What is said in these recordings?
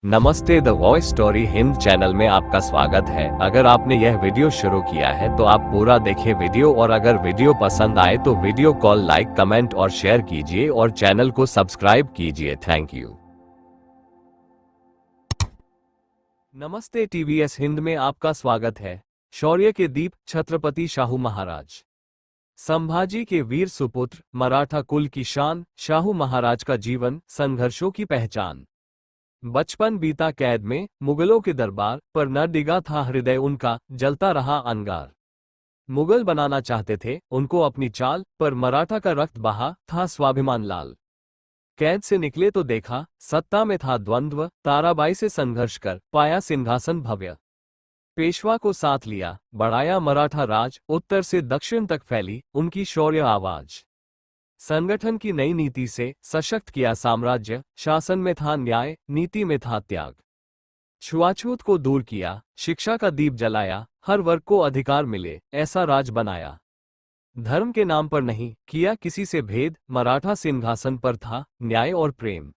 नमस्ते, the voice story Hind channel में आपका स्वागत है। अगर आपने यह वीडियो शुरू किया है तो आप पूरा देखें वीडियो, और अगर वीडियो पसंद आए तो वीडियो को लाइक, कमेंट और शेयर कीजिए और चैनल को सब्सक्राइब कीजिए। Thank you. नमस्ते, टीवीएस हिंद में आपका स्वागत है। शौर्य के दीप छत्रपति शाहू महाराज। संभाजी के वीर सुपुत्र, मराठा कुल की शान, शाहू महाराज का जीवन, संघर्षों की पहचान। बचपन बीता कैद में, मुगलों के दरबार पर न डिगा था हृदय उनका, जलता रहा अंगार। मुगल बनाना चाहते थे उनको अपनी चाल, पर मराठा का रक्त बहा था स्वाभिमान लाल। कैद से निकले तो देखा, सत्ता में था द्वंद्व, ताराबाई से संघर्ष कर पाया सिंहासन भव्य। पेशवा को साथ लिया, बढ़ाया मराठा राज, उत्तर से दक्षिण तक फैली उनकी शौर्य आवाज। संगठन की नई नीति से सशक्त किया साम्राज्य, शासन में था न्याय, नीति में था त्याग। छुआछूत को दूर किया, शिक्षा का दीप जलाया, हर वर्ग को अधिकार मिले, ऐसा राज बनाया। धर्म के नाम पर नहीं किया किसी से भेद, मराठा सिंहासन पर था न्याय और प्रेम।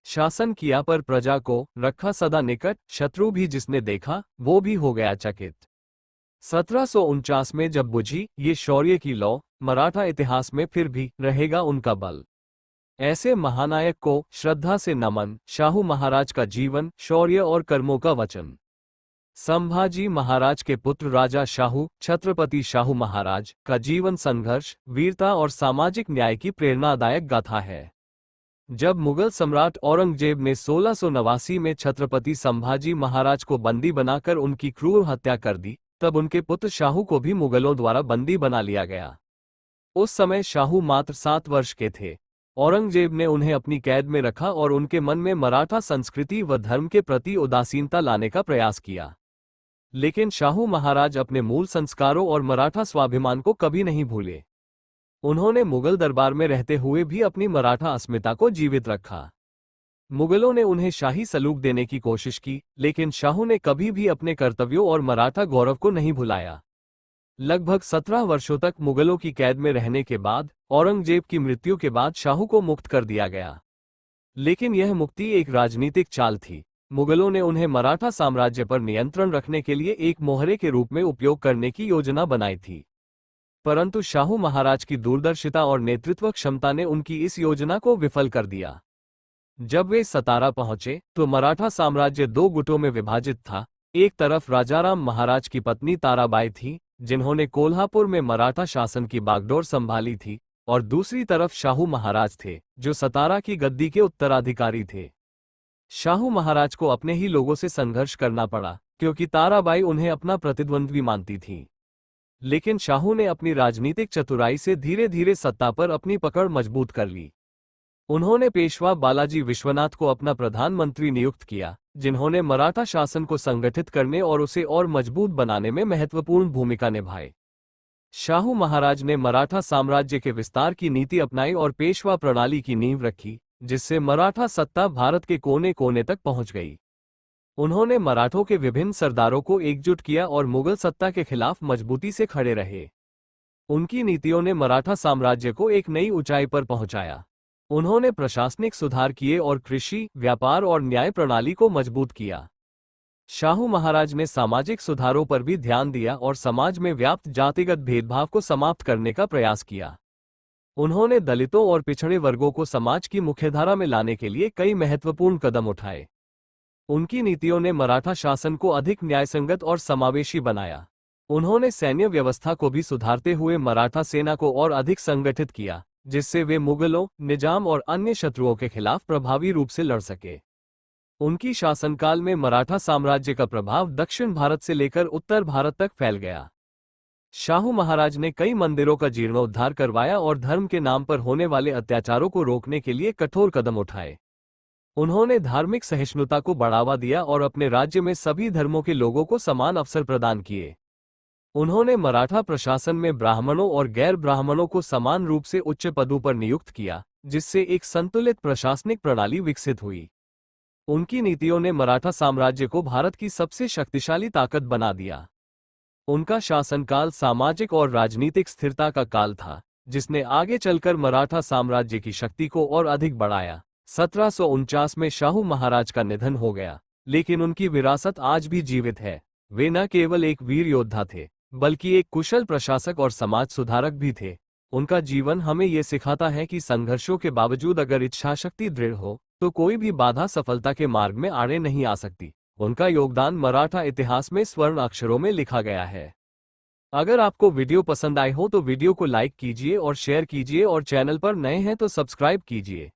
शासन किया पर प्रजा को रखा सदा निकट, शत्रु भी जिसने देखा वो भी हो गया चकित। 1749 में जब बुझी ये शौर्य की लौ, मराठा इतिहास में फिर भी रहेगा उनका बल। ऐसे महानायक को श्रद्धा से नमन, शाहू महाराज का जीवन, शौर्य और कर्मों का वचन। संभाजी महाराज के पुत्र राजा शाहू छत्रपति शाहू महाराज का जीवन संघर्ष, वीरता और सामाजिक न्याय की प्रेरणादायक गाथा है। जब मुगल सम्राट औरंगजेब ने 1689 में छत्रपति संभाजी महाराज को बंदी बनाकर उनकी क्रूर हत्या कर दी, तब उनके पुत्र शाहू को भी मुगलों द्वारा बंदी बना लिया गया। उस समय शाहू मात्र 7 वर्ष के थे। औरंगजेब ने उन्हें अपनी कैद में रखा और उनके मन में मराठा संस्कृति व धर्म के प्रति उदासीनता लाने का प्रयास किया। लेकिन शाहू महाराज अपने मूल संस्कारों और मराठा स्वाभिमान को कभी नहीं भूले। उन्होंने मुगल दरबार में रहते हुए भी अपनी मराठा अस्मिता को जीवित रखा। मुगलों ने उन्हें शाही सलूक देने की कोशिश की, लेकिन शाहू ने कभी भी अपने कर्तव्यों और मराठा गौरव को नहीं भुलाया। लगभग 17 वर्षों तक मुगलों की कैद में रहने के बाद औरंगजेब की मृत्यु के बाद शाहू को मुक्त कर दिया गया। लेकिन यह मुक्ति एक राजनीतिक चाल थी। मुगलों ने उन्हें मराठा साम्राज्य पर नियंत्रण रखने के लिए एक मोहरे के रूप में उपयोग करने की योजना बनाई थी। परंतु शाहू महाराज की दूरदर्शिता और नेतृत्व क्षमता ने उनकी इस योजना को विफल कर दिया। जब वे सतारा पहुंचे तो मराठा साम्राज्य 2 गुटों में विभाजित था। एक तरफ राजाराम महाराज की पत्नी ताराबाई थी, जिन्होंने कोल्हापुर में मराठा शासन की बागडोर संभाली थी, और दूसरी तरफ शाहू महाराज थे, जो सतारा की गद्दी के उत्तराधिकारी थे। शाहू महाराज को अपने ही लोगों से संघर्ष करना पड़ा, क्योंकि ताराबाई उन्हें अपना प्रतिद्वंद्वी मानती थी। लेकिन शाहू ने अपनी राजनीतिक चतुराई से धीरे धीरे सत्ता पर अपनी पकड़ मजबूत कर ली। उन्होंने पेशवा बालाजी विश्वनाथ को अपना प्रधानमंत्री नियुक्त किया, जिन्होंने मराठा शासन को संगठित करने और उसे और मजबूत बनाने में महत्वपूर्ण भूमिका निभाई। शाहू महाराज ने मराठा साम्राज्य के विस्तार की नीति अपनाई और पेशवा प्रणाली की नींव रखी, जिससे मराठा सत्ता भारत के कोने कोने तक पहुंच गई। उन्होंने मराठों के विभिन्न सरदारों को एकजुट किया और मुगल सत्ता के खिलाफ मजबूती से खड़े रहे। उनकी नीतियों ने मराठा साम्राज्य को एक नई ऊंचाई पर पहुंचाया। उन्होंने प्रशासनिक सुधार किए और कृषि, व्यापार और न्याय प्रणाली को मजबूत किया। शाहू महाराज ने सामाजिक सुधारों पर भी ध्यान दिया और समाज में व्याप्त जातिगत भेदभाव को समाप्त करने का प्रयास किया। उन्होंने दलितों और पिछड़े वर्गों को समाज की मुख्यधारा में लाने के लिए कई महत्वपूर्ण कदम उठाए। उनकी नीतियों ने मराठा शासन को अधिक न्यायसंगत और समावेशी बनाया। उन्होंने सैन्य व्यवस्था को भी सुधारते हुए मराठा सेना को और अधिक संगठित किया, जिससे वे मुगलों, निजाम और अन्य शत्रुओं के खिलाफ प्रभावी रूप से लड़ सके। उनकी शासनकाल में मराठा साम्राज्य का प्रभाव दक्षिण भारत से लेकर उत्तर भारत तक फैल गया। शाहू महाराज ने कई मंदिरों का जीर्णोद्धार करवाया और धर्म के नाम पर होने वाले अत्याचारों को रोकने के लिए कठोर कदम उठाए। उन्होंने धार्मिक सहिष्णुता को बढ़ावा दिया और अपने राज्य में सभी धर्मों के लोगों को समान अवसर प्रदान किए। उन्होंने मराठा प्रशासन में ब्राह्मणों और गैर ब्राह्मणों को समान रूप से उच्च पदों पर नियुक्त किया, जिससे एक संतुलित प्रशासनिक प्रणाली विकसित हुई। उनकी नीतियों ने मराठा साम्राज्य को भारत की सबसे शक्तिशाली ताकत बना दिया। उनका शासनकाल सामाजिक और राजनीतिक स्थिरता का काल था, जिसने आगे चलकर मराठा साम्राज्य की शक्ति को और अधिक बढ़ाया। 1749 में शाहू महाराज का निधन हो गया, लेकिन उनकी विरासत आज भी जीवित है। वे न केवल एक वीर योद्धा थे, बल्कि एक कुशल प्रशासक और समाज सुधारक भी थे। उनका जीवन हमें ये सिखाता है कि संघर्षों के बावजूद अगर इच्छाशक्ति दृढ़ हो, तो कोई भी बाधा सफलता के मार्ग में आड़े नहीं आ सकती। उनका योगदान मराठा इतिहास में स्वर्ण अक्षरों में लिखा गया है। अगर आपको वीडियो पसंद आए हो तो वीडियो को लाइक कीजिए और शेयर कीजिए, और चैनल पर नए हैं तो सब्सक्राइब कीजिए।